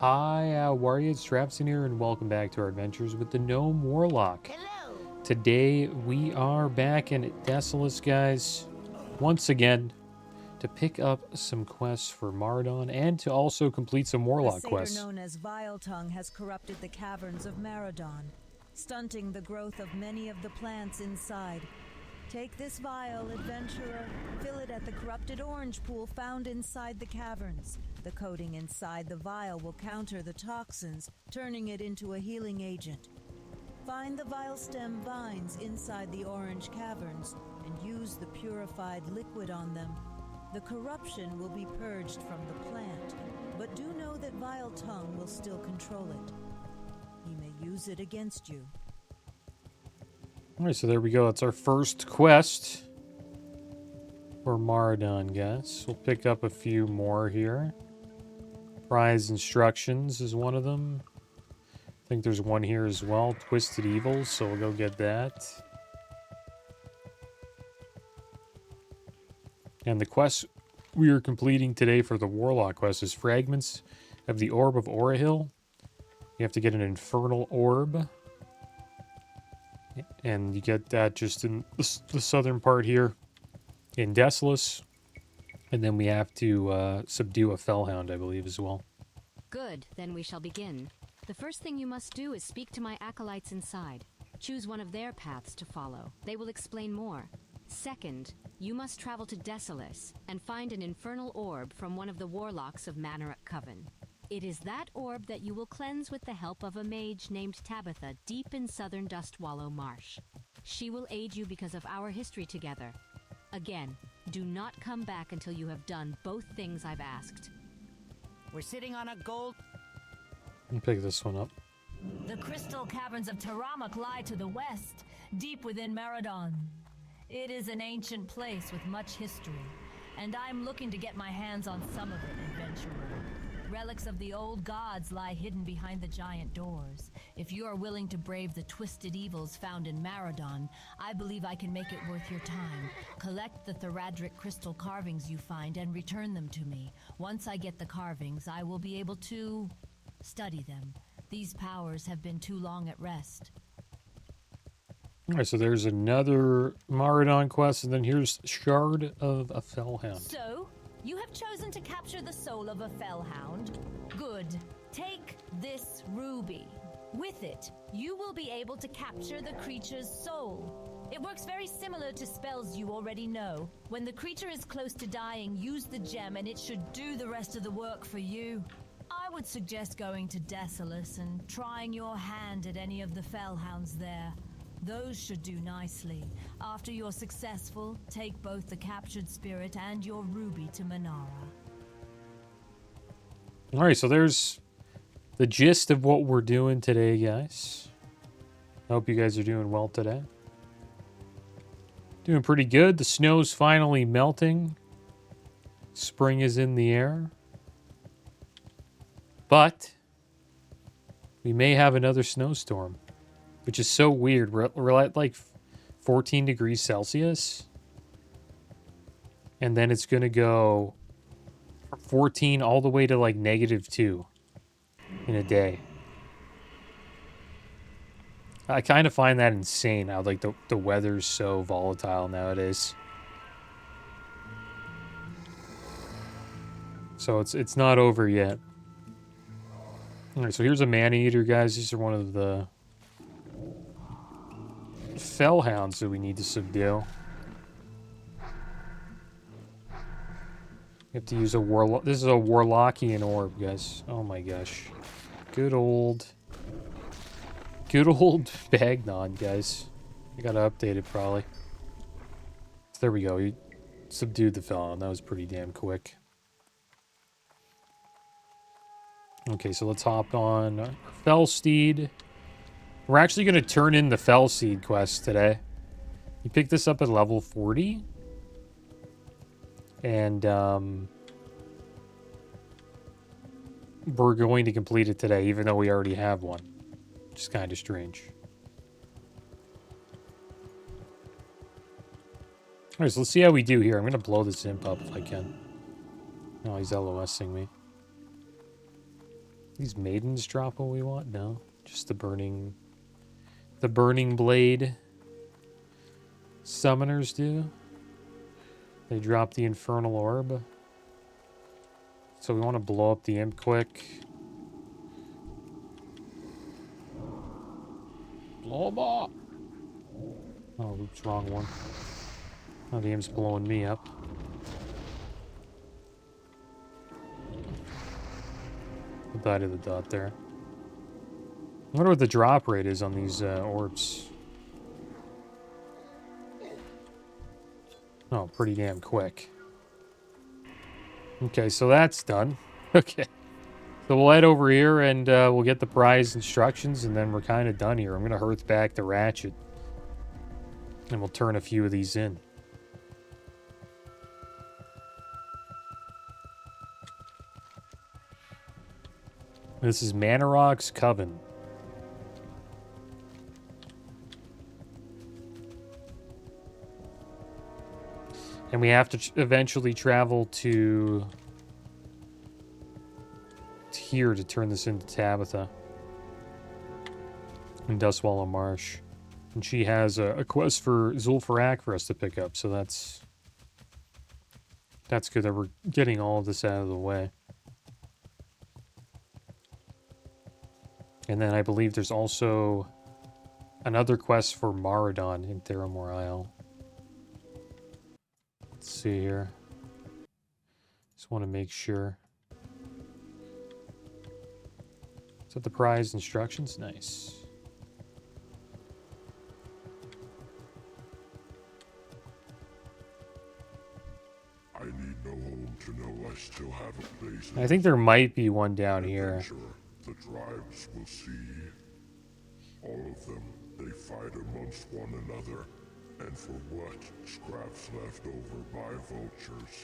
Hi, how are you? It's Traviseen here, and welcome back to our adventures with the Gnome Warlock. Hello. Today, we are back in Desolace, guys, once again, to pick up some quests for Maraudon, and to also complete some Warlock The quests. satyr known as Viletongue has corrupted the caverns of Maraudon, stunting the growth of many of the plants inside. Take this vial, adventurer. Fill it at the corrupted orange pool found inside the caverns. The coating inside the vial will counter the toxins, turning it into a healing agent. Find the vial stem vines inside the orange caverns and use the purified liquid on them. The corruption will be purged from the plant, but do know that Viletongue will still control it. He may use it against you. Alright, so there we go. That's our first quest for Maraudon, guys. We'll pick up a few more here. Prize Instructions is one of them. I think there's one here as well. Twisted Evils, so we'll go get that. And the quest we are completing today for the Warlock quest is Fragments of the Orb of Orahil. You have to get an Infernal Orb. And you get that just in the southern part here in Desolace. And then we have to subdue a Fellhound, I believe, as well. Good, then we shall begin. The first thing you must do is speak to my acolytes inside. Choose one of their paths to follow. They will explain more. Second, you must travel to Desolace and find an infernal orb from one of the warlocks of Manarak Coven. It is that orb that you will cleanse with the help of a mage named Tabitha deep in southern Dustwallow Marsh. She will aid you because of our history together. Again, do not come back until you have done both things I've asked. We're sitting on a gold... Let me pick this one up. The crystal caverns of Taramok lie to the west, deep within Maraudon. It is an ancient place with much history, and I'm looking to get my hands on some of it, adventurer. Relics of the old gods lie hidden behind the giant doors. If you are willing to brave the twisted evils found in Maraudon, I believe I can make it worth your time. Collect the Thoradric crystal carvings you find and return them to me. Once I get the carvings, I will be able to study them. These powers have been too long at rest. Alright, so there's another Maraudon quest, and then here's Shard of a Fellhound. So, you have chosen to capture the soul of a fellhound? Good. Take this ruby. With it, you will be able to capture the creature's soul. It works very similar to spells you already know. When the creature is close to dying, use the gem and it should do the rest of the work for you. I would suggest going to Desolace and trying your hand at any of the fellhounds there. Those should do nicely. After you're successful, take both the captured spirit and your ruby to Manara. Alright, so there's the gist of what we're doing today, guys. I hope you guys are doing well today. Doing pretty good. The snow's finally melting. Spring is in the air. But we may have another snowstorm, which is so weird. We're at like 14 degrees Celsius. And then it's going to go from 14 all the way to like -2 in a day. I kind of find that insane how like the weather's so volatile nowadays. So it's not over yet. Alright, so here's a man-eater, guys. These are one of the Fellhounds that we need to subdue. You have to use a warlock. This is a Warlockian orb, guys. Oh my gosh. Good old Bagnon, guys. I gotta update it probably. So there we go. You subdued the Fellhound. That was pretty damn quick. Okay, so let's hop on Fellsteed. We're actually going to turn in the Fellseed quest today. You pick this up at level 40. And we're going to complete it today, even though we already have one. Which is kind of strange. Alright, so let's see how we do here. I'm going to blow this imp up if I can. Oh, he's LOSing me. These maidens drop what we want? No. Just the burning blade summoners do. They drop the infernal orb. So we want to blow up the imp quick. Blow him up. Oh, oops, wrong one. Oh, the imp's blowing me up. I'll die to the dot there. I wonder what the drop rate is on these orbs. Oh, pretty damn quick. Okay, so that's done. Okay. So we'll head over here and we'll get the prize instructions and then we're kind of done here. I'm going to hearth back the ratchet. And we'll turn a few of these in. This is Manarok's Coven. And we have to eventually travel to here to turn this into Tabitha. In Dustwallow Marsh. And she has a quest for Zul'Farrak for us to pick up, so that's good that we're getting all of this out of the way. And then I believe there's also another quest for Maradon in Theramore Isle. Let's see here. Just want to make sure. Is that the prize instructions? Nice. I need no home to know I still have a place. I think there might be one down here. The tribes will see. All of them, they fight amongst one another. And for what? Scraps left over by vultures.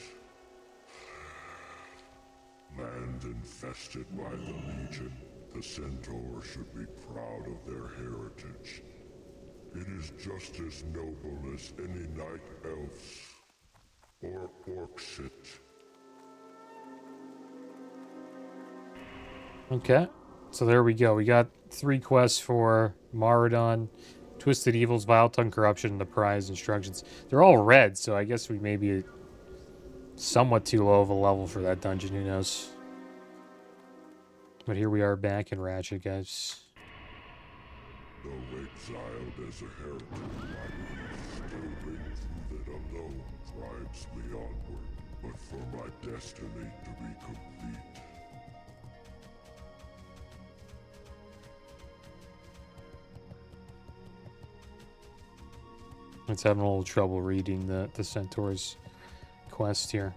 Land infested by the Legion. The Centaur should be proud of their heritage. It is just as noble as any night elves or orcs it. Okay, so there we go. We got 3 quests for Maradon, Twisted Evils, Vile Tongue Corruption, and the prize instructions. They're all red, so I guess we may be somewhat too low of a level for that dungeon. Who knows? But here we are back in Ratchet, guys. Though exiled as a heretic, my belief still rings true that alone drives me onward. But for my destiny to be complete, It's having a little trouble reading the Centaur's quest here.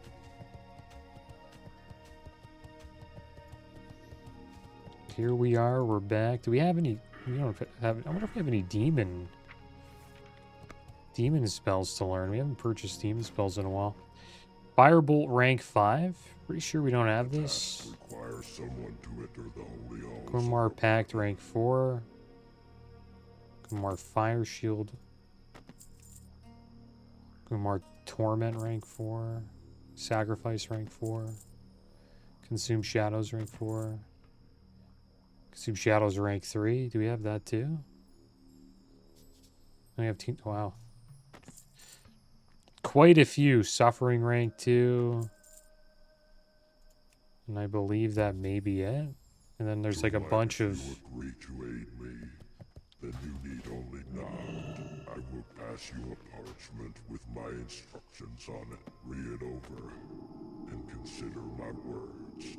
Here we are. We're back. Do we have any? We don't have. I wonder if we have any demon spells to learn. We haven't purchased demon spells in a while. Firebolt rank 5. Pretty sure we don't have this. requires someone to enter the holy halls. Grimar Pact rank 4. Grimar Fire Shield. Grimar Torment rank 4. Sacrifice rank 4. Consume Shadows rank 4. Consume Shadows rank 3. Do we have that too? We have wow. Quite a few. Suffering rank 2. And I believe that may be it. And then there's like a bunch of... If you agree to aid me, then you need only nod. I will pass you a parchment with my instructions on it. Read it over and consider my words.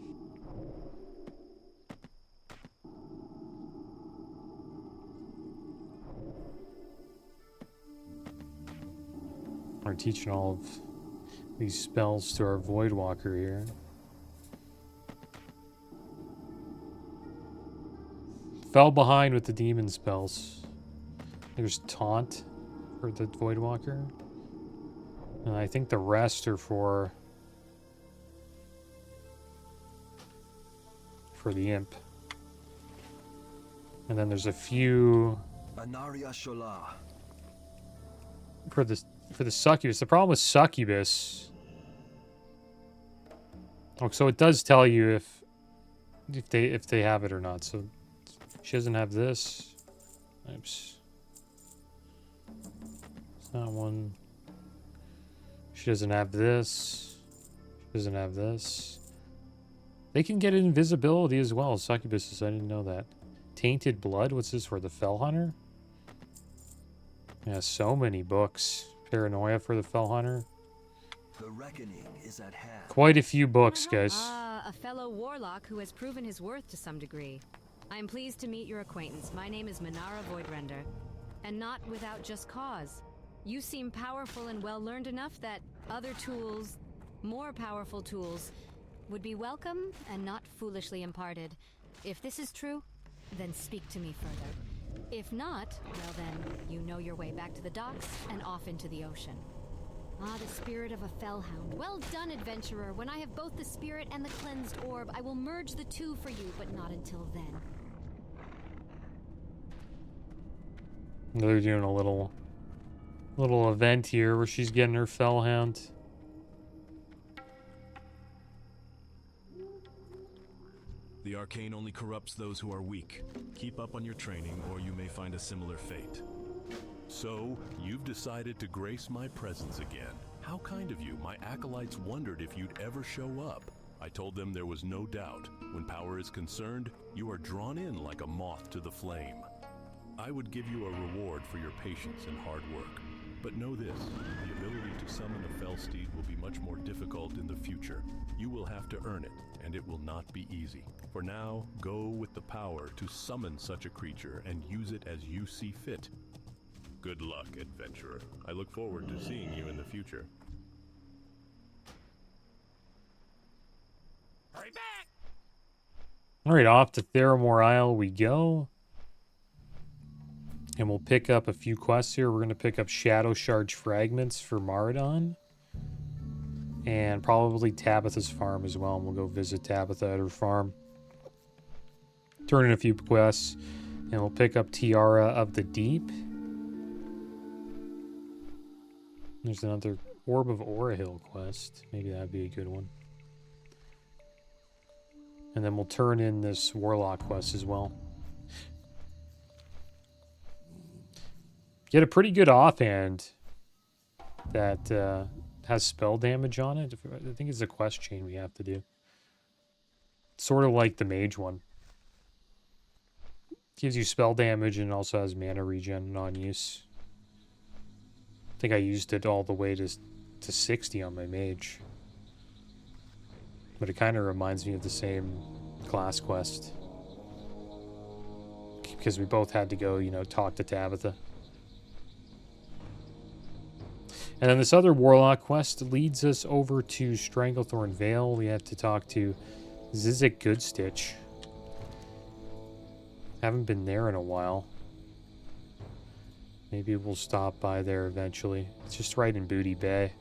We're teaching all of these spells to our Voidwalker here. Fell behind with the demon spells. There's Taunt for the Voidwalker. And I think the rest are for the Imp. And then there's a few for the Succubus. The problem with Succubus... Oh, so it does tell you if if they have it or not. So she doesn't have this. Oops. It's not one. She doesn't have this. She doesn't have this. They can get invisibility as well. Succubuses, I didn't know that. Tainted Blood, what's this for? The Fell Hunter? Yeah, so many books. Paranoia for the Fell Hunter. The reckoning is at hand. Quite a few books, guys. Ah, a fellow warlock who has proven his worth to some degree. I am pleased to meet your acquaintance. My name is Minara Voidrender, and not without just cause. You seem powerful and well-learned enough that other tools, more powerful tools, would be welcome and not foolishly imparted. If this is true, then speak to me further. If not, well then, you know your way back to the docks and off into the ocean. Ah, the spirit of a fellhound. Well done, adventurer. When I have both the spirit and the cleansed orb, I will merge the two for you, but not until then. They're doing a little event here where she's getting her fellhound. The arcane only corrupts those who are weak. Keep up on your training, or you may find a similar fate. So, you've decided to grace my presence again. How kind of you. My acolytes wondered if you'd ever show up. I told them there was no doubt. When power is concerned, you are drawn in like a moth to the flame. I would give you a reward for your patience and hard work. But know this, the ability to summon a fell steed will be much more difficult in the future. You will have to earn it, and it will not be easy. For now, go with the power to summon such a creature and use it as you see fit. Good luck, adventurer. I look forward to seeing you in the future. Hurry back! Alright, off to Theramore Isle we go. And we'll pick up a few quests here. We're going to pick up Shadow Shard Fragments for Maradon. And probably Tabitha's farm as well. And we'll go visit Tabitha at her farm. Turn in a few quests. And we'll pick up Tiara of the Deep. There's another Orb of Orahil quest. Maybe that'd be a good one. And then we'll turn in this Warlock quest as well. Get a pretty good offhand that has spell damage on it. I think it's a quest chain we have to do. Sort of like the mage one. Gives you spell damage and also has mana regen non-use. I think I used it all the way to 60 on my mage. But it kind of reminds me of the same class quest. Because we both had to go, you know, talk to Tabitha. And then this other Warlock quest leads us over to Stranglethorn Vale. We have to talk to Zizek Goodstitch. Haven't been there in a while. Maybe we'll stop by there eventually. It's just right in Booty Bay.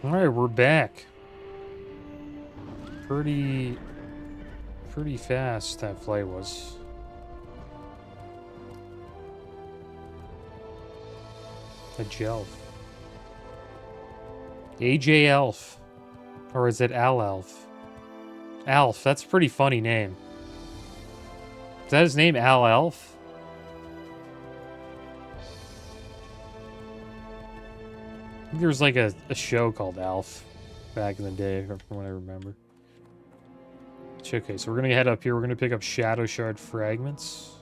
Alright, we're back. Pretty fast that flight was. A Jelf. AJ Elf. Or is it Al Elf? Alf, that's a pretty funny name. Is that his name, Al Elf? I think there was like a show called Alf back in the day, from what I remember. Okay, so we're going to head up here. We're going to pick up Shadow Shard Fragments.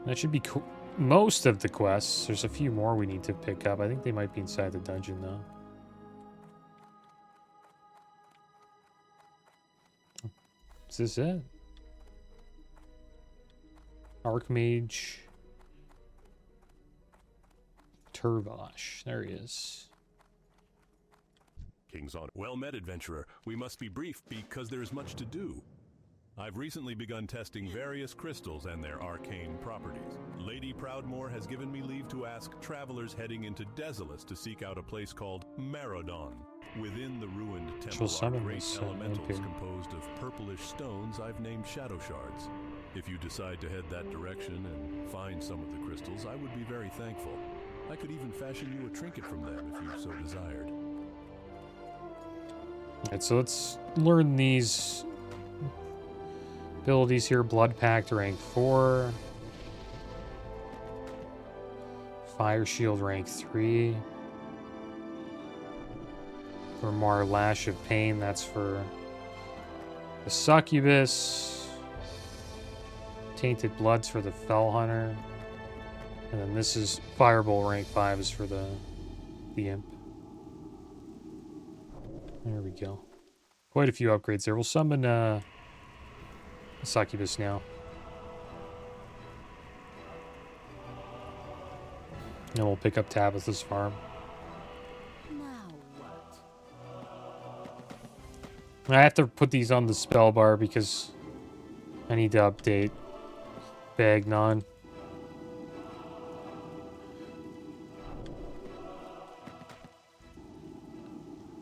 That should be most of the quests. There's a few more we need to pick up. I think they might be inside the dungeon, though. Is this it? Archmage Turvosh. There he is. King's on. Well met, adventurer. We must be brief because there is much to do. I've recently begun testing various crystals and their arcane properties. Lady Proudmoore has given me leave to ask travelers heading into Desolus to seek out a place called Marodon. Within the ruined temple are great elementals composed of purplish stones I've named Shadow Shards. If you decide to head that direction and find some of the crystals, I would be very thankful. I could even fashion you a trinket from them if you so desired. Alright, so let's learn these abilities here. Blood Pact rank 4. Fire Shield rank 3. Grimoire Lash of Pain, that's for the Succubus. Tainted Bloods for the Fell Hunter. And then this is Firebolt rank 5 is for the Imp. There we go. Quite a few upgrades there. We'll summon Succubus now. And we'll pick up Tabitha's farm. Now what? I have to put these on the spell bar because I need to update Bagnon.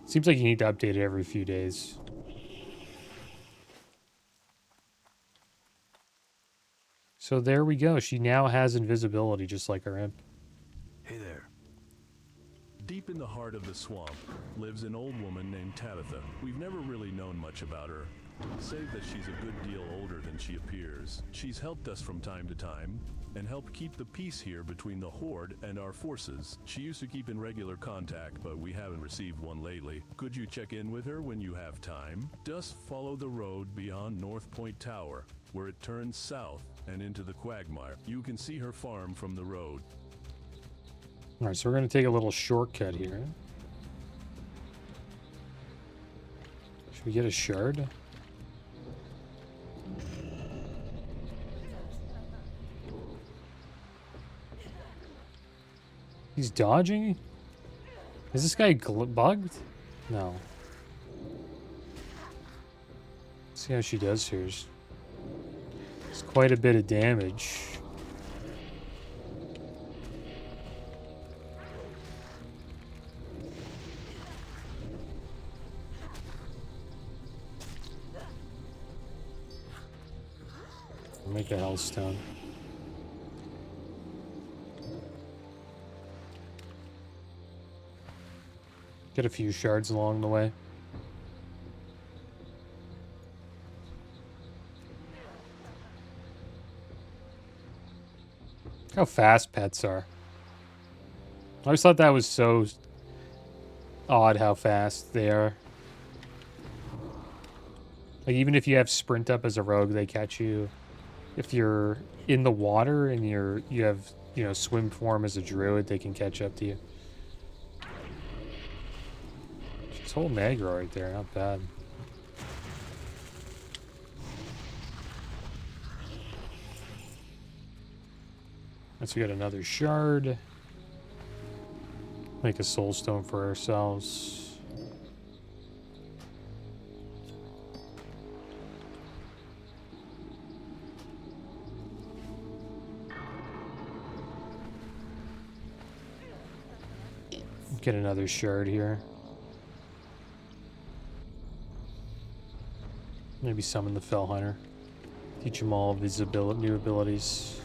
Seems like you need to update it every few days. So there we go. She now has invisibility, just like our imp. Hey there. Deep in the heart of the swamp lives an old woman named Tabitha. We've never really known much about her, save that she's a good deal older than she appears. She's helped us from time to time, and helped keep the peace here between the Horde and our forces. She used to keep in regular contact, but we haven't received one lately. Could you check in with her when you have time? Just follow the road beyond North Point Tower, where it turns south and into the quagmire. You can see her farm from the road. Alright, so we're going to take a little shortcut here. Should we get a shard? He's dodging? Is this guy bugged? No. Let's see how she does here. It's quite a bit of damage. Make a hellstone. Get a few shards along the way. Look how fast pets are. I always thought that was so odd how fast they are. Like, even if you have sprint up as a rogue, they catch you. If you're in the water and you have, swim form as a druid, they can catch up to you. She's holding aggro right there, not bad. Let's get another shard. Make a soul stone for ourselves. Get another shard here. Maybe summon the Fell Hunter. Teach him all of his new abilities.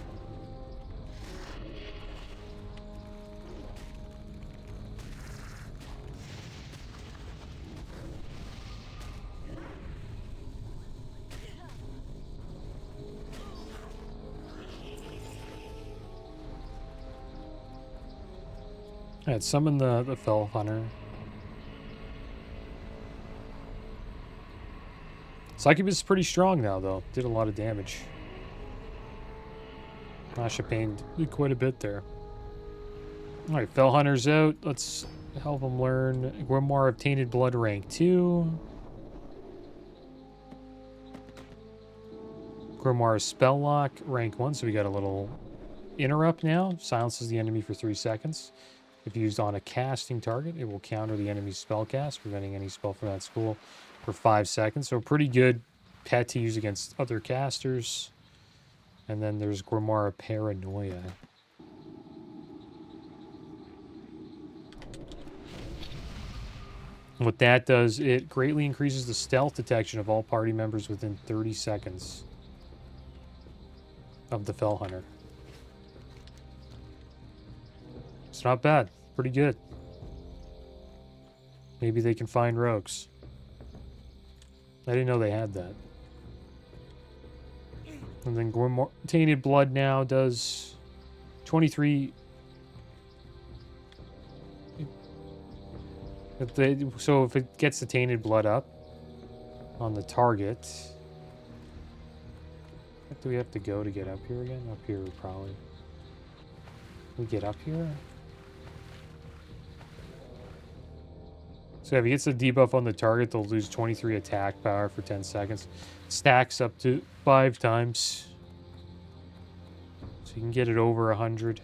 Alright, summon the Fell Hunter. Succubus is pretty strong now, though. Did a lot of damage. Lash of Pain did quite a bit there. Alright, Fell Hunter's out. Let's help him learn Grimoire of Tainted Blood rank 2. Grimoire Spell Lock rank 1, so we got a little interrupt now. Silences the enemy for 3 seconds. If used on a casting target, it will counter the enemy's spell cast, preventing any spell from that school for 5 seconds. So pretty good pet to use against other casters. And then there's Grimoire Paranoia. What that does, it greatly increases the stealth detection of all party members within 30 seconds of the Fell Hunter. It's not bad. Pretty good. Maybe they can find rogues. I didn't know they had that. And then Grimoire Tainted Blood now does 23... So if it gets the Tainted Blood up on the target... What do we have to go to get up here again? Up here, probably. We get up here? So if he gets a debuff on the target, they'll lose 23 attack power for 10 seconds. Stacks up to 5 times. So you can get it over 100.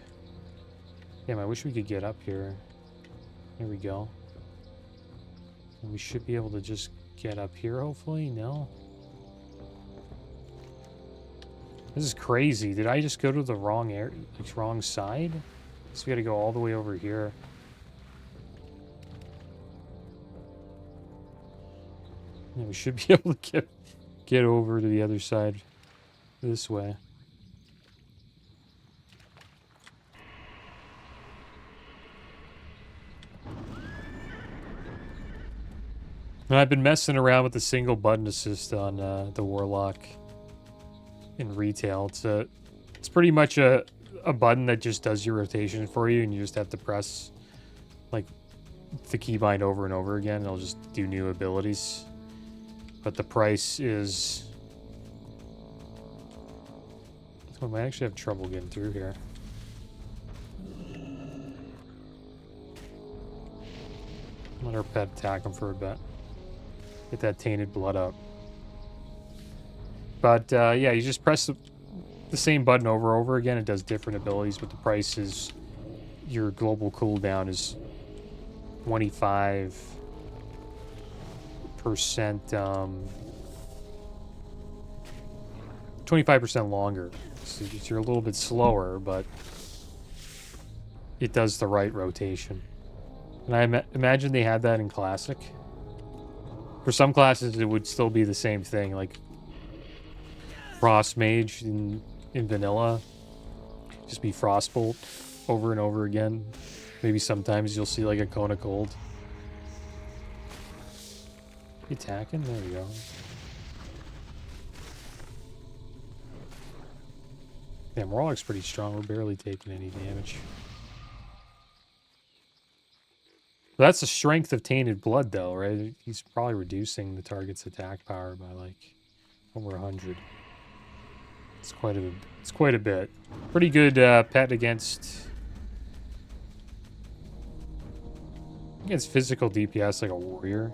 Damn, I wish we could get up here. Here we go. And we should be able to just get up here, hopefully. No? This is crazy. Did I just go to the wrong area, like wrong side? So we gotta go all the way over here. Yeah, we should be able to get over to the other side this way. And I've been messing around with the single button assist on the Warlock in retail. It's pretty much a button that just does your rotation for you, and you just have to press like the keybind over and over again. It'll just do new abilities. But the price is... I might actually have trouble getting through here. Let our pet attack him for a bit. Get that Tainted Blood up. But yeah, you just press the same button over and over again. It does different abilities, but the price is... Your global cooldown is 25%... 25% longer. So you're a little bit slower, but it does the right rotation. And I imagine they had that in Classic. For some classes, it would still be the same thing, like Frost Mage in Vanilla. Just be Frostbolt over and over again. Maybe sometimes you'll see like a Cone of Cold. Attacking? There we go. Damn, Warlock's pretty strong. We're barely taking any damage. That's the strength of Tainted Blood, though, right? He's probably reducing the target's attack power by, like, over 100. It's quite a bit. Pretty good pet against physical DPS, like a warrior.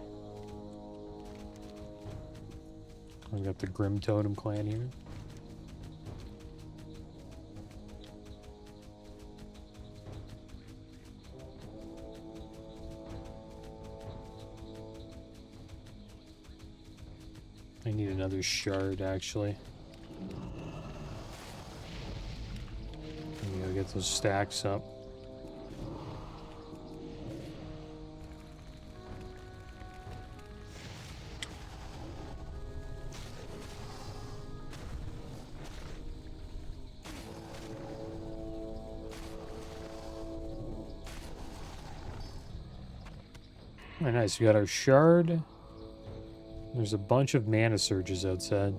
We got the Grim Totem clan here. I need another shard, actually. We gotta get those stacks up. Oh, nice. We got our shard. There's a bunch of mana surges outside.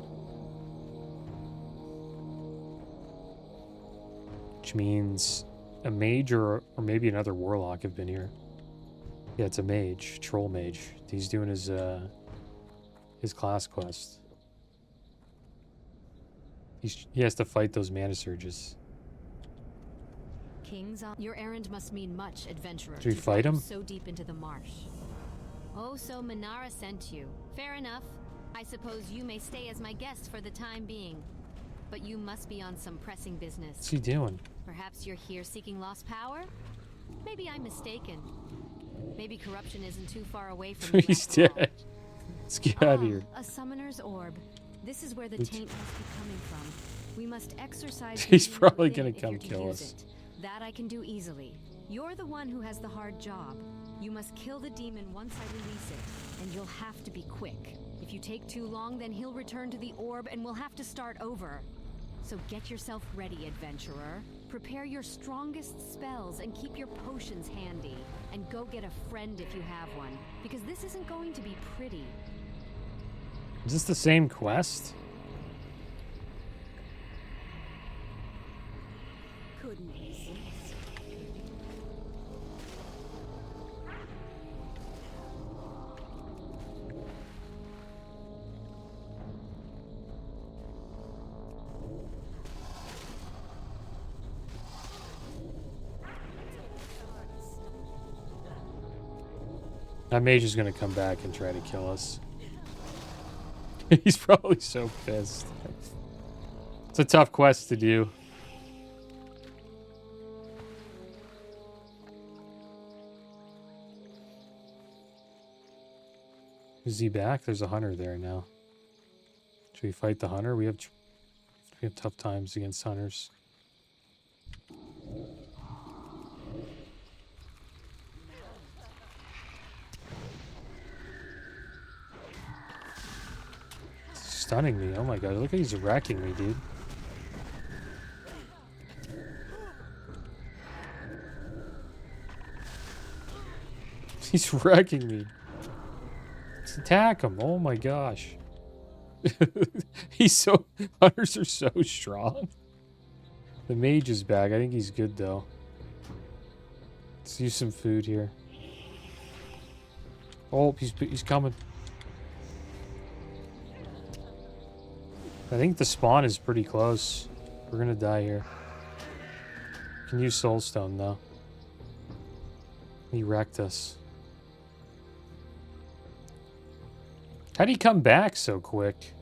Which means a mage or maybe another warlock have been here. Yeah, it's a mage. Troll mage. He's doing his class quest. He has to fight those mana surges. Kings, your errand must mean much, adventurer. Should we fight him? So deep into the marsh. Oh, so Minara sent you. Fair enough. I suppose you may stay as my guest for the time being. But you must be on some pressing business. What's he doing? Perhaps you're here seeking lost power? Maybe I'm mistaken. Maybe corruption isn't too far away from you. He's dead. Let's get out of here. A summoner's orb. This is where the taint must be coming from. We must exercise. He's your probably inner gonna thing if come you're to kill use us. it. That I can do easily. You're the one who has the hard job. You must kill the demon once I release it, and you'll have to be quick. If you take too long, then he'll return to the orb and we'll have to start over. So get yourself ready, adventurer. Prepare your strongest spells and keep your potions handy. And go get a friend if you have one, because this isn't going to be pretty. Is this the same quest? Couldn't resist. That mage is gonna come back and try to kill us. He's probably so pissed. It's a tough quest to do. Is he back? There's a hunter there now. Should we fight the hunter? We have tough times against hunters. Stunning me. Oh my god, look how he's wrecking me, dude. He's wrecking me. Let's attack him. Oh my gosh. Hunters are so strong. The mage is back. I think he's good though. Let's use some food here. Oh, he's coming. I think the spawn is pretty close. We're gonna die here. Can use soulstone though. He wrecked us. How'd he come back so quick?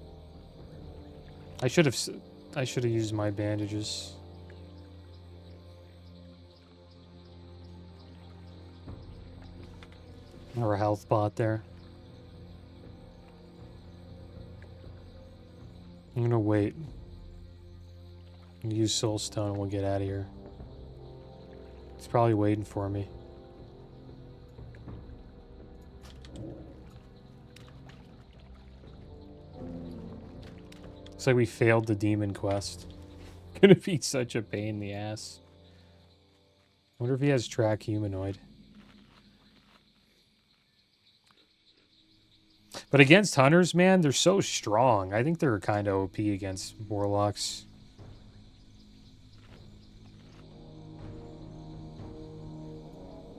I should have used my bandages. Or a health bot there. I'm gonna wait. I'm gonna use soulstone and we'll get out of here. He's probably waiting for me. Looks like we failed the demon quest. Gonna be such a pain in the ass. Wonder if he has track humanoid. But against hunters, man, they're so strong. I think they're kind of OP against warlocks.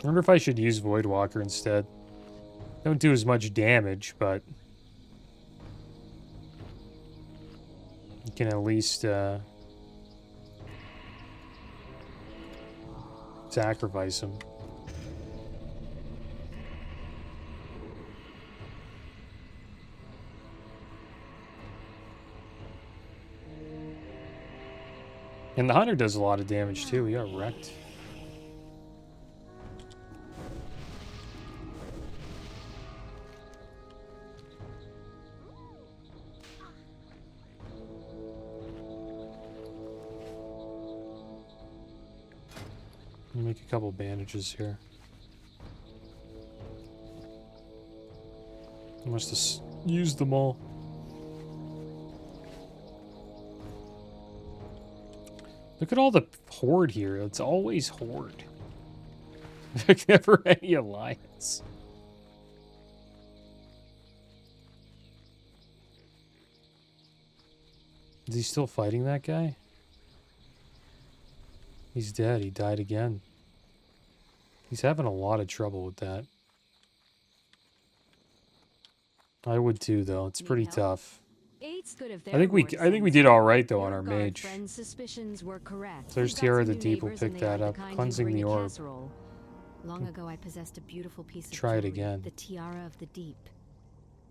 I wonder if I should use Voidwalker instead. Don't do as much damage, but you can at least sacrifice him. And the hunter does a lot of damage too. He got wrecked. Let me make a couple bandages here. I must have used them all. Look at all the horde here. It's always horde. There's never any alliance. Is he still fighting that guy? He's dead. He died again. He's having a lot of trouble with that. I would too, though. It's pretty tough. I think we did all right though on our mage. There's Tiara the Deep. We'll pick that up. Cleansing the orb. Long ago, I possessed a beautiful piece of Try it jewelry, again. the Tiara of the Deep.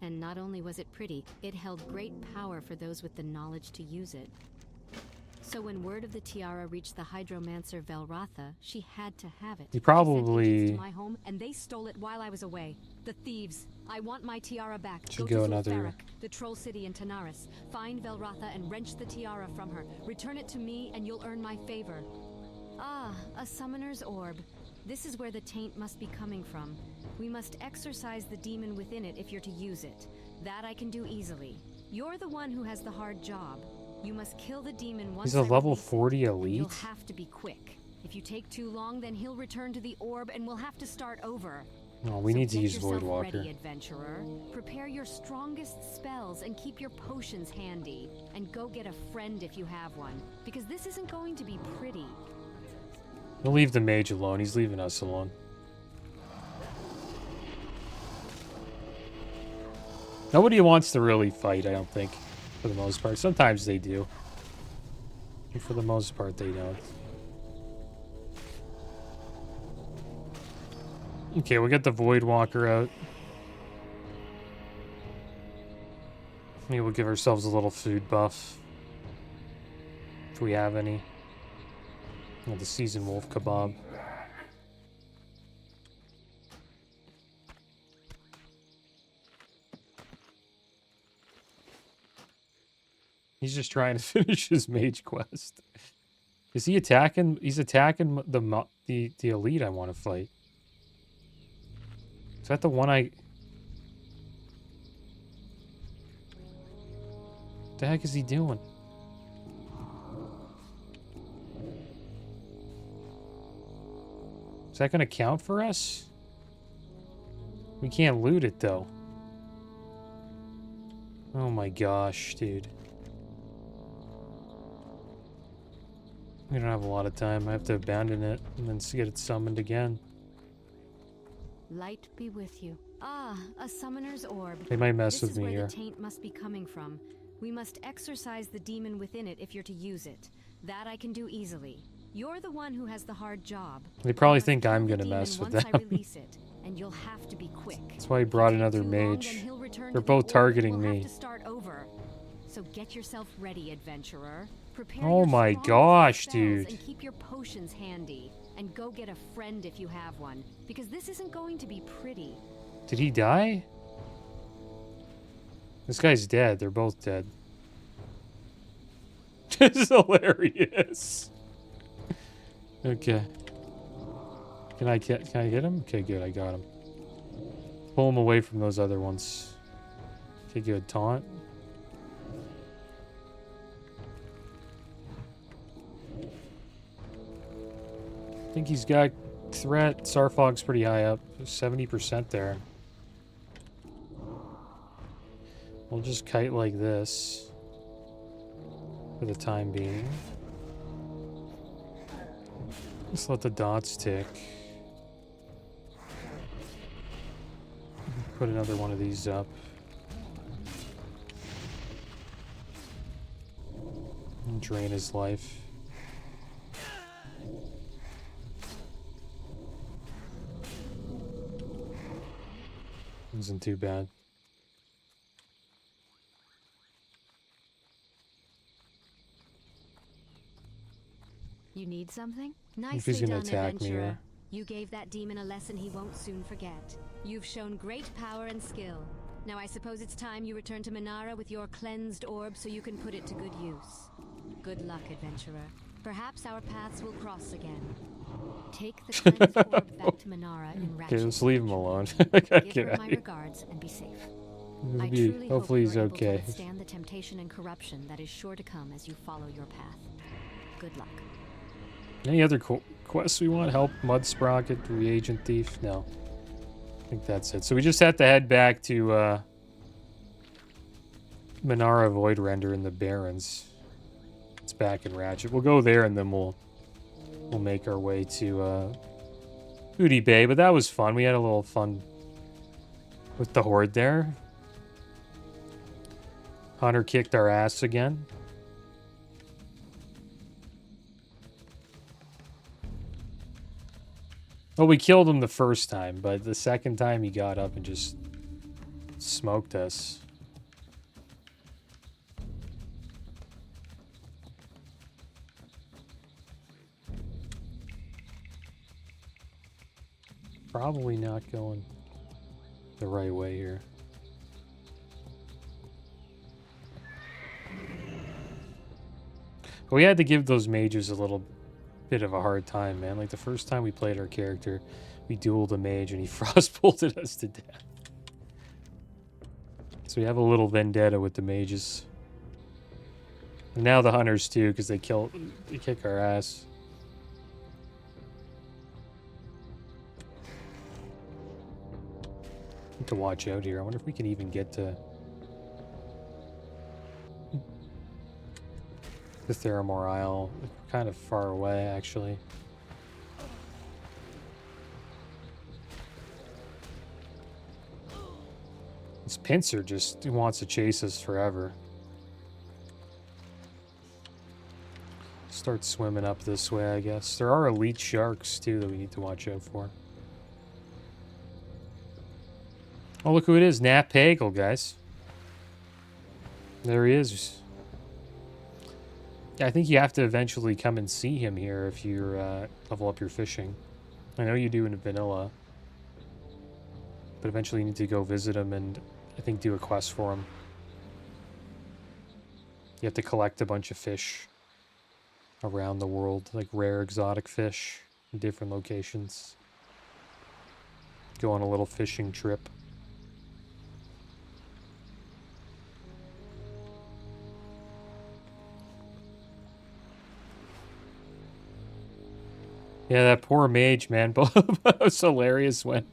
And not only was it pretty, it held great power for those with the knowledge to use it. So when word of the tiara reached the hydromancer Velratha, she had to have it. He She sent probably agents to my home, and they stole it while I was away. The thieves. I want my tiara back. Should Go go to another- Zul'Farrak, the troll city in Tanaris. Find Velratha and wrench the tiara from her. Return it to me, and you'll earn my favor. Ah, a summoner's orb. This is where the taint must be coming from. We must exorcise the demon within it if you're to use it. That I can do easily. You're the one who has the hard job. You must kill the demon once He's a I level release it. 40 You'll elite? have to be quick. If you take too long, then he'll return to the orb and we'll have to start over. No, we So need to get use Void yourself Walker. ready, adventurer. Prepare your strongest spells and keep your potions handy. And go get a friend if you have one, because this isn't going to be pretty. We'll leave the mage alone. He's leaving us alone. Nobody wants to really fight, I don't think, for the most part. Sometimes they do. But for the most part, they don't. Okay, we'll get the Void Walker out. Maybe we'll give ourselves a little food buff. If we have any. Oh, the Seasoned Wolf Kebab. He's just trying to finish his mage quest. Is he attacking? He's attacking the elite I want to fight. Is that the one I... What the heck is he doing? Is that going to count for us? We can't loot it, though. Oh my gosh, dude. We don't have a lot of time. I have to abandon it and then get it summoned again. Light be with you. Ah, a summoner's orb. They might mess This with is me where here. the taint must be coming from. We must exorcise the demon within it if you're to use it. That I can do easily. You're the one who has the hard job. They probably You must think kill I'm the gonna demon mess with once I them. release it, and you'll have to be quick. That's why he brought another Too long, mage. then he'll return They're to the both orb and targeting we'll me. have to start over. So get yourself ready, adventurer. Prepare Oh your my strongest gosh, spells dude. And keep your potions handy. And go get a friend if you have one, because this isn't going to be pretty. Did he die? This guy's dead. They're both dead. This is hilarious. Okay. Can I hit him? Okay, good. I got him. Pull him away from those other ones. Okay, good. Taunt. I think he's got threat. Sarfog's pretty high up. 70% there. We'll just kite like this for the time being. Just let the dots tick. Put another one of these up. And drain his life. Isn't too bad. You need something? If Nicely he's gonna done, attack me adventurer. here. You gave that demon a lesson he won't soon forget. You've shown great power and skill. Now I suppose it's time you return to Minara with your cleansed orb so you can put it to good use. Good luck, adventurer. Perhaps our paths will cross again. Take the cleansed orb back to Minara in Ratchet. Okay, let's leave him alone. I gotta Give get her out my of here. regards and be safe. He'll I be- truly hopefully hope he's you're able to okay. withstand the temptation and corruption that is sure to come as you follow your path. Good luck. Any other quests we want? Help Mud Sprocket, Reagent Thief? No. I think that's it. So we just have to head back to Minara Void Render in the Barrens. It's back in Ratchet. We'll go there and then we'll make our way to Booty Bay. But that was fun. We had a little fun with the Horde there. Hunter kicked our ass again. Well, we killed him the first time, but the second time he got up and just smoked us. probably not going the right way here. But we had to give those mages a little bit of a hard time, man. Like the first time we played our character, we dueled a mage and he frost bolted us to death. So we have a little vendetta with the mages. And now the hunters too, because they kick our ass. Need to watch out here. I wonder if we can even get to the Theramore Isle. Kind of far away, actually. This pincer just wants to chase us forever. Start swimming up this way, I guess. There are elite sharks, too, that we need to watch out for. Oh, look who it is. Nat Pagel, guys. There he is. I think you have to eventually come and see him here if you level up your fishing. I know you do in vanilla. But eventually you need to go visit him and I think do a quest for him. You have to collect a bunch of fish around the world, like rare exotic fish in different locations. Go on a little fishing trip. Yeah, that poor mage, man. It was hilarious when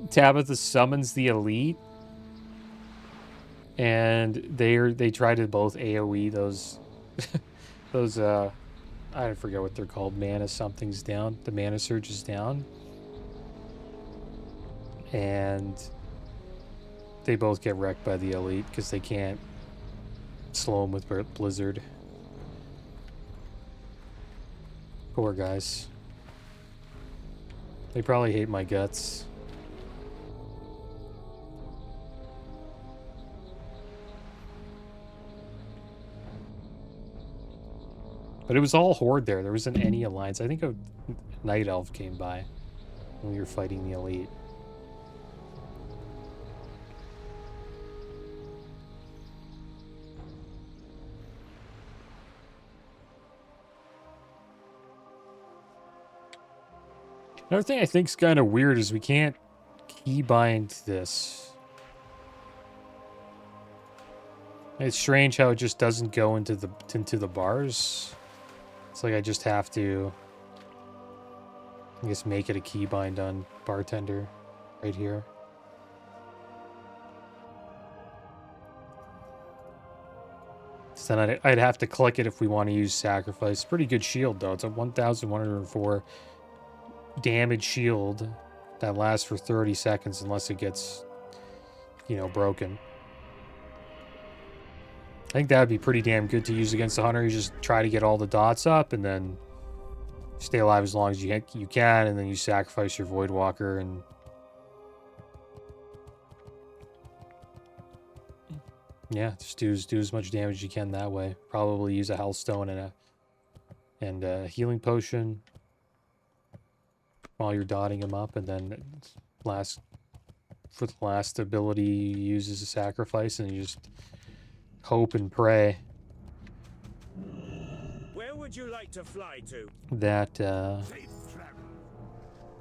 Tabitha summons the elite, and they try to both AoE those those I forget what they're called. Mana something's down. The mana surge is down, and they both get wrecked by the elite because they can't slow them with Blizzard. Poor guys. They probably hate my guts. But it was all Horde there. There wasn't any alliance. I think a Night Elf came by when we were fighting the elite. Another thing I think is kind of weird is we can't keybind this. It's strange how it just doesn't go into the bars. It's like I just have to, I guess, make it a keybind on bartender right here. So then I'd have to click it if we want to use sacrifice. Pretty good shield though. It's a 1,104 damage shield that lasts for 30 seconds unless it gets, you know, broken. I think that would be pretty damn good to use against the hunter. You just try to get all the dots up and then stay alive as long as you can, and then you sacrifice your Voidwalker and yeah, just do as much damage as you can that way. Probably use a Hellstone and a healing potion while you're dotting him up, and then for the last ability you use as a sacrifice, and you just hope and pray Where would you like to fly to? that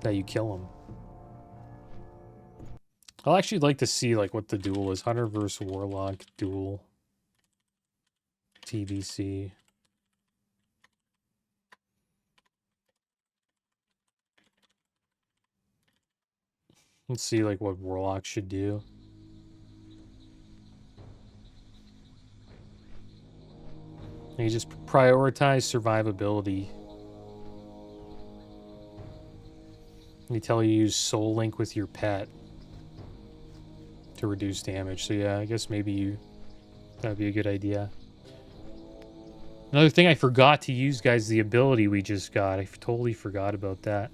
that you kill him. I'll actually like to see like what the duel is. Hunter versus Warlock duel. TBC. Let's see like what Warlock should do. And you just prioritize survivability. They tell you use Soul Link with your pet to reduce damage. So yeah, I guess maybe that'd be a good idea. Another thing I forgot to use, guys, the ability we just got. I totally forgot about that.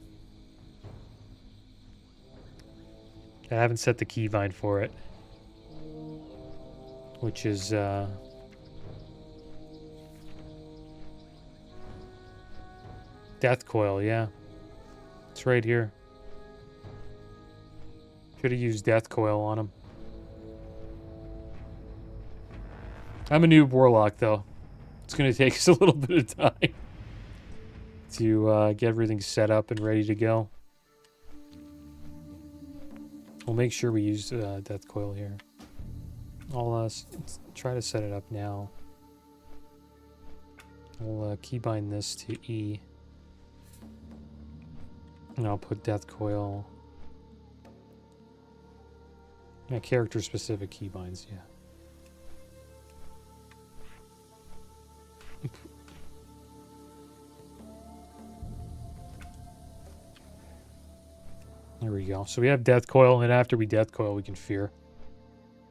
I haven't set the keybind for it, which is Death Coil. Yeah, it's right here. Should have used Death Coil on him. I'm a noob warlock, though. It's going to take us a little bit of time to get everything set up and ready to go. We'll make sure we use Death Coil here. Let's try to set it up now. We'll keybind this to E. And I'll put Death Coil. Yeah, character-specific keybinds, yeah. There we go. So we have Death Coil, and after we Death Coil, we can Fear.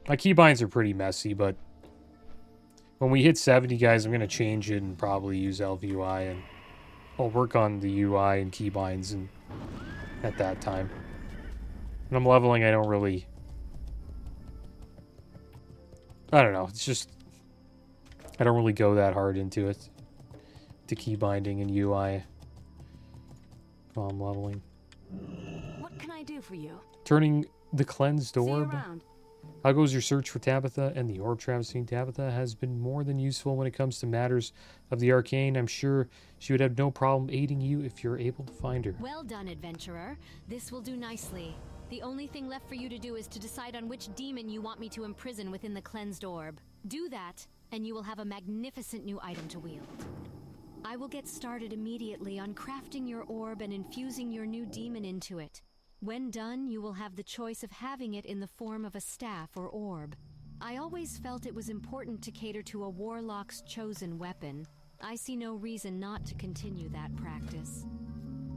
My keybinds are pretty messy, but when we hit 70, guys, I'm going to change it and probably use LVUI, and I'll work on the UI and keybinds and at that time. When I'm leveling, I don't really... I don't know. It's just... I don't really go that hard into it. To keybinding and UI while I'm leveling. What can I do for you? Turning the cleansed See you orb. around. How goes your search for Tabitha and the orb Traviseen? Tabitha has been more than useful when it comes to matters of the arcane. I'm sure she would have no problem aiding you if you're able to find her. Well done, adventurer. This will do nicely. The only thing left for you to do is to decide on which demon you want me to imprison within the cleansed orb. Do that, and you will have a magnificent new item to wield. I will get started immediately on crafting your orb and infusing your new demon into it. When done, you will have the choice of having it in the form of a staff or orb. I always felt it was important to cater to a warlock's chosen weapon. I see no reason not to continue that practice.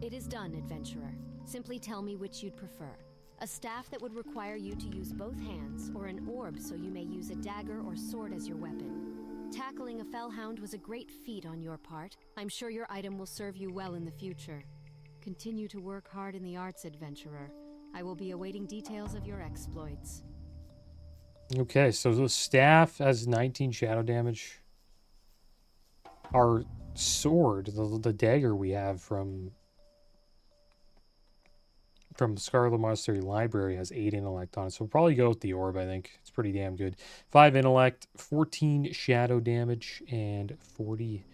It is done, adventurer. Simply tell me which you'd prefer. A staff that would require you to use both hands, or an orb so you may use a dagger or sword as your weapon. Tackling a fellhound was a great feat on your part. I'm sure your item will serve you well in the future. Continue to work hard in the arts, adventurer. I will be awaiting details of your exploits. Okay, so the staff has 19 shadow damage. Our sword, the dagger we have from the Scarlet Monastery Library has 8 intellect on it. So we'll probably go with the orb, I think. It's pretty damn good. 5 intellect, 14 shadow damage, and 40...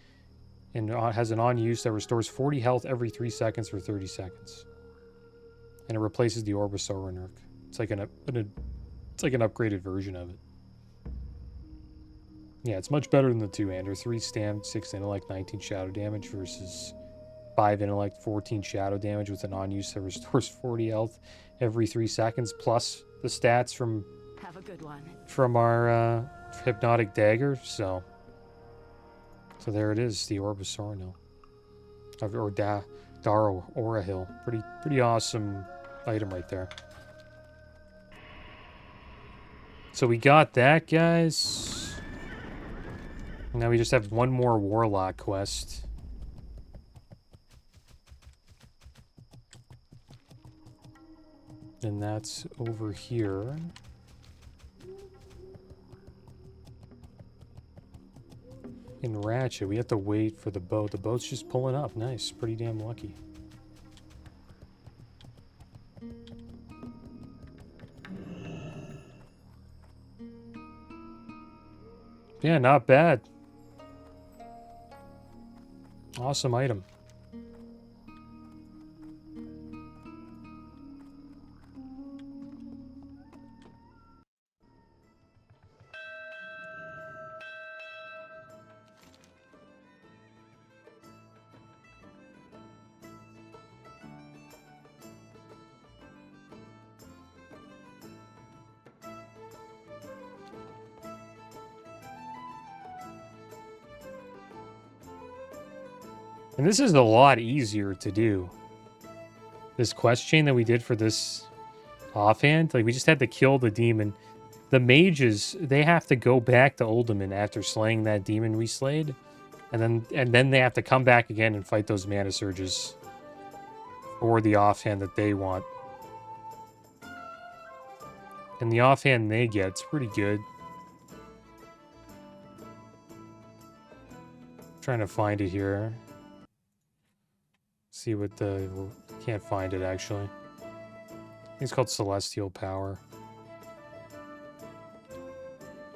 And has an on-use that restores 40 health every 3 seconds for 30 seconds. And it replaces the orb with Sorenurk. It's like it's like an upgraded version of it. Yeah, it's much better than the two-hander. 3 stam, 6 intellect, 19 shadow damage versus 5 intellect, 14 shadow damage with an on-use that restores 40 health every 3 seconds, plus the stats from Have a good one. From our hypnotic dagger. So there it is, the Orb of Sorno. Or Daro Aura Hill. Pretty awesome item right there. So we got that, guys. Now we just have one more Warlock quest. And that's over here. In Ratchet, we have to wait for the boat. The boat's just pulling up. Nice. Pretty damn lucky. Yeah, not bad. Awesome item. And this is a lot easier to do. This quest chain that we did for this offhand, like we just had to kill the demon. The mages, they have to go back to Uldaman after slaying that demon we slayed. And then they have to come back again and fight those mana surges for the offhand that they want. And the offhand they get, it's pretty good. Trying to find it here. See what the... Can't find it, actually. It's called Celestial Power.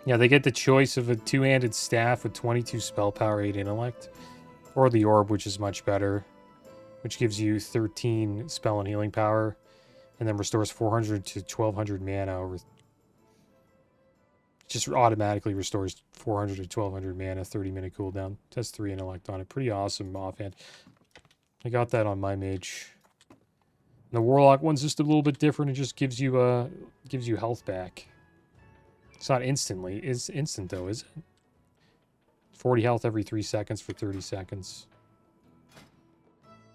Yeah, they get the choice of a two-handed staff with 22 spell power, 8 intellect, or the orb, which is much better, which gives you 13 spell and healing power, and then restores 400 to 1200 mana over. Just automatically restores 400 to 1200 mana, 30-minute cooldown. It has 3 intellect on it. Pretty awesome offhand. I got that on my mage. And the Warlock one's just a little bit different. It just gives you health back. It's not instantly. It's instant though, is it? 40 health every 3 seconds for 30 seconds.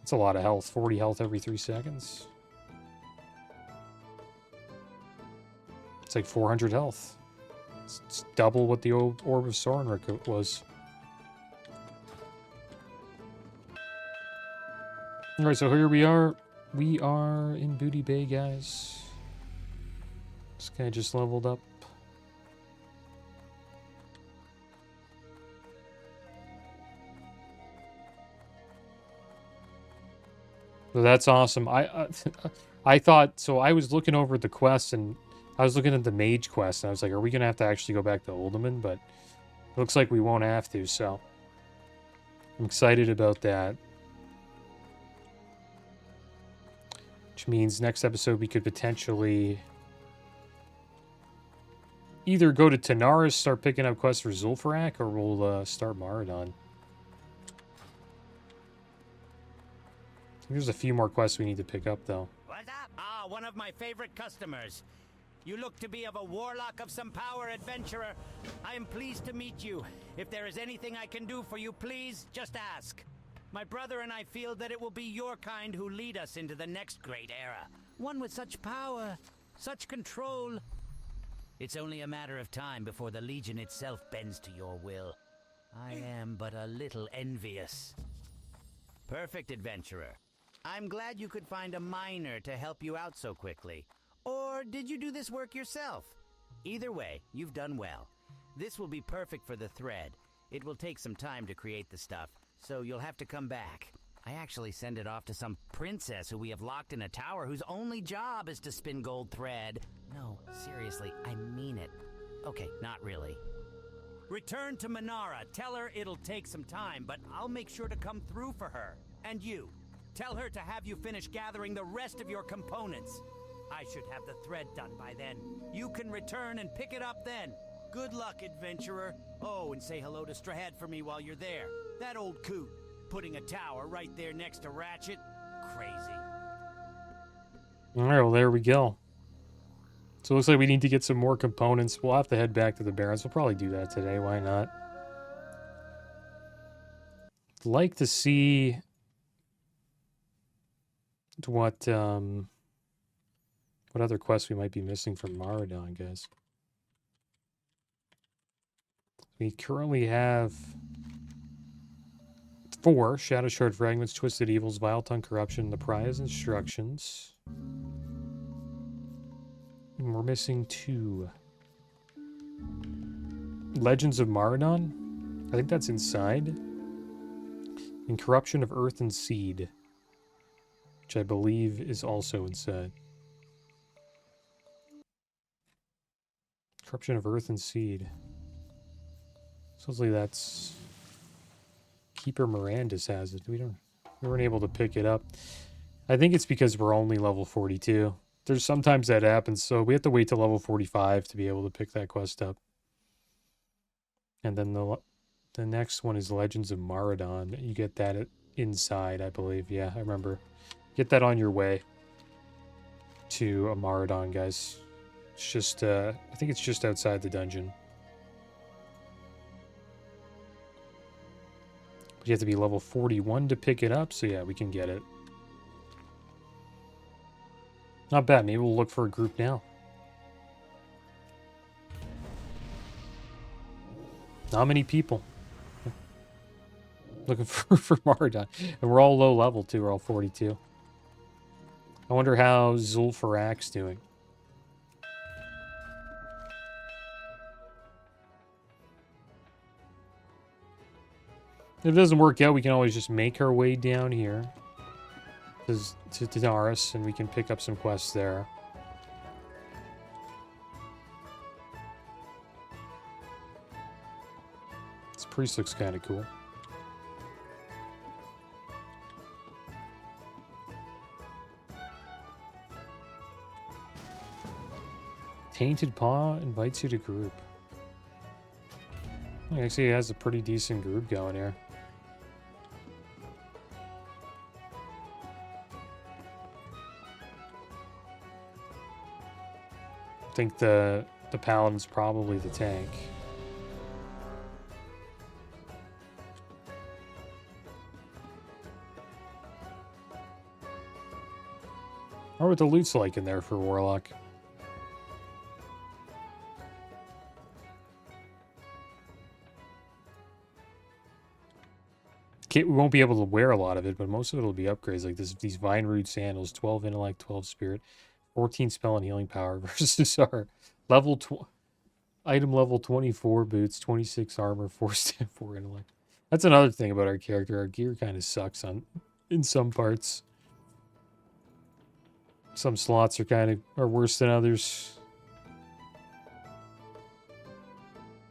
That's a lot of health. 40 health every 3 seconds. It's like 400 health. It's double what the old Orb of Sorenric was. Alright, so here we are. We are in Booty Bay, guys. This guy just leveled up. So that's awesome. I thought, so I was looking over at the quest, and I was looking at the mage quest, and I was like, are we going to have to actually go back to Uldaman? But it looks like we won't have to, so I'm excited about that. Which means next episode we could potentially either go to Tanaris, start picking up quests for Zul'Farrak, or we'll start Maradon. There's a few more quests we need to pick up, though. What's up? Ah, one of my favorite customers. You look to be of a warlock of some power, adventurer. I am pleased to meet you. If there is anything I can do for you, please, just ask. My brother and I feel that it will be your kind who lead us into the next great era. One with such power, such control. It's only a matter of time before the Legion itself bends to your will. I am but a little envious. Perfect, adventurer. I'm glad you could find a miner to help you out so quickly. Or did you do this work yourself? Either way, you've done well. This will be perfect for the thread. It will take some time to create the stuff, so you'll have to come back. I actually send it off to some princess who we have locked in a tower whose only job is to spin gold thread. No, seriously, I mean it. Okay, not really. Return to Manara. Tell her it'll take some time, but I'll make sure to come through for her. And you, tell her to have you finish gathering the rest of your components. I should have the thread done by then. You can return and pick it up then. Good luck, adventurer. Oh, and say hello to Strahed for me while you're there. That old coot, putting a tower right there next to Ratchet. Crazy. Alright, well, there we go. So it looks like we need to get some more components. We'll have to head back to the Barrens. We'll probably do that today. Why not? I'd like to see what other quests we might be missing from Maradon, guys. We currently have 4 Shadow Shard Fragments, Twisted Evils, Vile Tongue Corruption, the Prize Instructions. And we're missing 2. Legends of Maradon? I think that's inside. And Corruption of Earth and Seed, which I believe is also inside. Corruption of Earth and Seed. Supposedly that's Keeper Mirandus has it. We weren't able to pick it up. I think it's because we're only level 42. There's sometimes that happens, so we have to wait till level 45 to be able to pick that quest up. And then the next one is Legends of Maradon. You get that inside, I believe. Yeah, I remember. Get that on your way to a Maradon, guys. It's just, I think it's just outside the dungeon. But you have to be level 41 to pick it up, so yeah, we can get it. Not bad. Maybe we'll look for a group now. Not many people. Looking for Maradon. And we're all low level, too. We're all 42. I wonder how Zul'Farrak's doing. If it doesn't work out, we can always just make our way down here to Tanaris, and we can pick up some quests there. Priest looks kind of cool. Tainted Paw invites you to group. Actually, he has a pretty decent group going here. I think the Paladin's probably the tank. Or what the loot's like in there for Warlock. We won't be able to wear a lot of it, but most of it will be upgrades like this. These Vine Root Sandals, 12 Intellect, 12 Spirit, 14 Spell and Healing Power versus our item level 24 boots, 26 armor, 4 stamina, 4 intellect. That's another thing about our character. Our gear kind of sucks in some parts. Some slots are worse than others.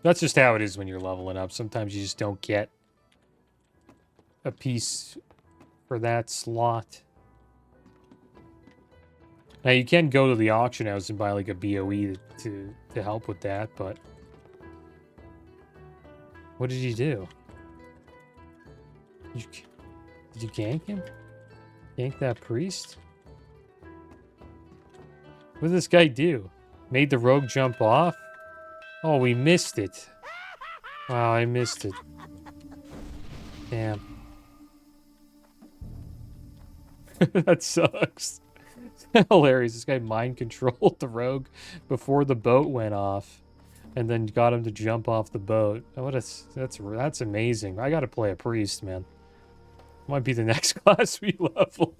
That's just how it is when you're leveling up. Sometimes you just don't get a piece for that slot. Now you can go to the auction house and buy like a BOE to help with that, but what did you do? Did you gank him? Gank that priest? What did this guy do? Made the rogue jump off? Oh, we missed it. Wow, I missed it. Damn. That sucks. Hilarious. This guy mind controlled the rogue before the boat went off, and then got him to jump off the boat. Oh, that's amazing. I gotta play a priest, man. Might be the next class we level.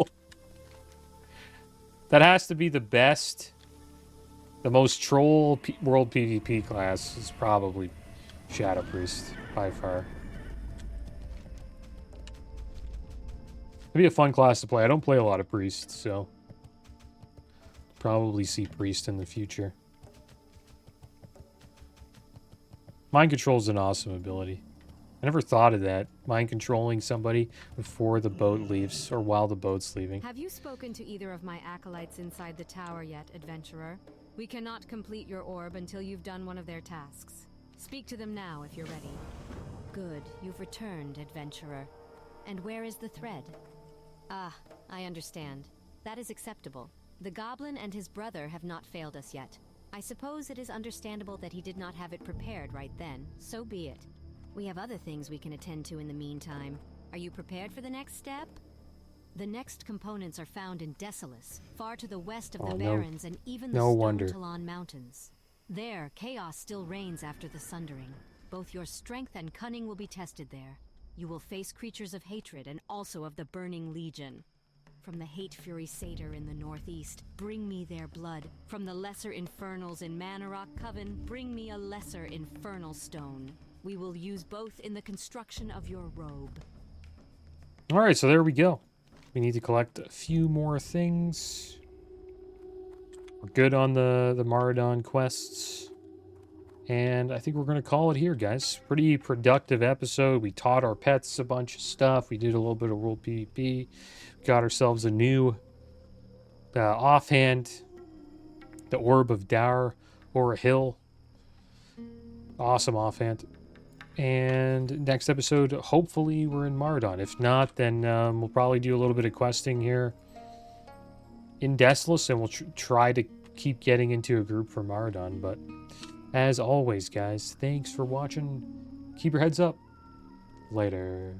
That has to be the best, the most troll world PvP class is probably Shadow Priest by far. It'd be a fun class to play. I don't play a lot of priests, so probably see priest in the future. Mind control is an awesome ability. I never thought of that. Mind controlling somebody before the boat leaves or while the boat's leaving. Have you spoken to either of my acolytes inside the tower yet, adventurer? We cannot complete your orb until you've done one of their tasks. Speak to them now if you're ready. Good, you've returned, adventurer. And where is the thread? Ah, I understand. That is acceptable. The goblin and his brother have not failed us yet. I suppose it is understandable that he did not have it prepared right then. So be it. We have other things we can attend to in the meantime. Are you prepared for the next step? The next components are found in Desolus, far to the west of the Barrens and even the Stone Talon Mountains. There, chaos still reigns after the Sundering. Both your strength and cunning will be tested there. You will face creatures of hatred and also of the Burning Legion. From the Hate Fury Satyr in the northeast, bring me their blood. From the Lesser Infernals in Manarok Coven, bring me a Lesser Infernal Stone. We will use both in the construction of your robe. Alright, so there we go. We need to collect a few more things. We're good on the Maraudon quests. And I think we're going to call it here, guys. Pretty productive episode. We taught our pets a bunch of stuff. We did a little bit of world PvP. Got ourselves a new offhand. The Orb of Dour or a Hill. Awesome offhand. And next episode, hopefully we're in Maraudon. If not, then we'll probably do a little bit of questing here in Desolus, and we'll try to keep getting into a group for Maraudon. But as always, guys, thanks for watching. Keep your heads up. Later.